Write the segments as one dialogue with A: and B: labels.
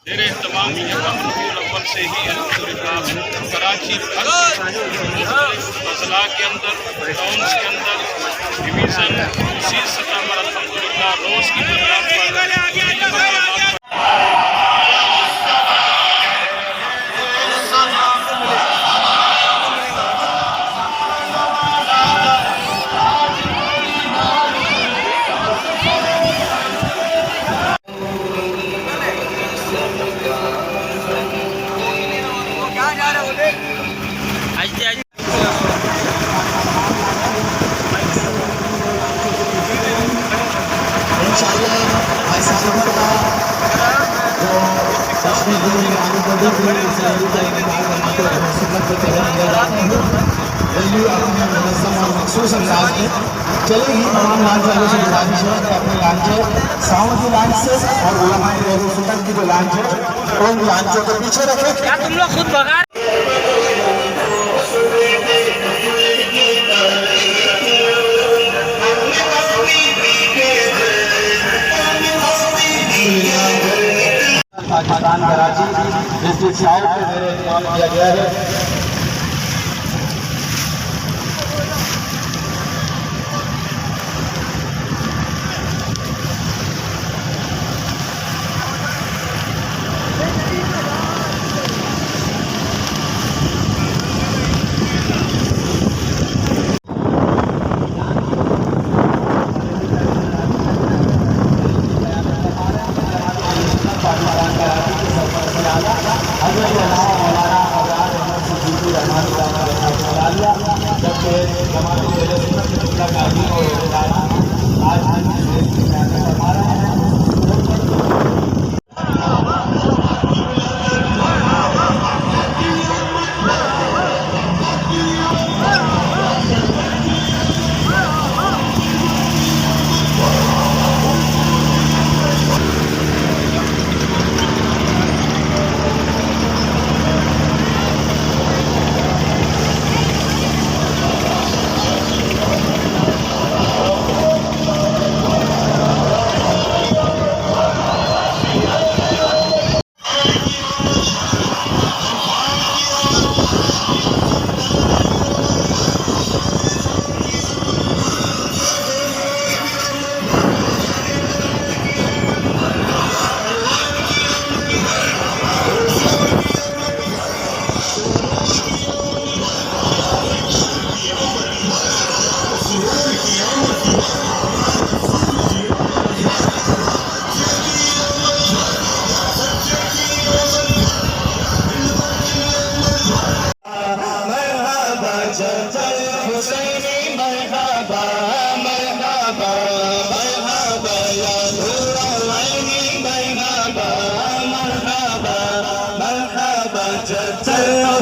A: मेरे तमाम अव्वल से ही अल्हम्दुलिल्लाह कराची अजला के अंदर, टाउन्स के अंदर, डिवीज़न उसी सतह पर अल्हम्दुलिल्लाह रोज़ की बुनियाद पर
B: मखसूस अंदाज में चलेगी। तमाम लांच वालों से गुजारिश है कि अपनी लांचें साउंड की लांच से और उलमा सुल्तान की जो लांच है उन लांचों को पीछे रखें।
C: क्या तुम लोग खुद भगा
B: पाकिस्तान कराची डिस्ट्रिक्ट साउथ में मेरे इस्तेमाल किया गया है।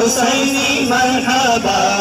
D: हुसैनी मरहबा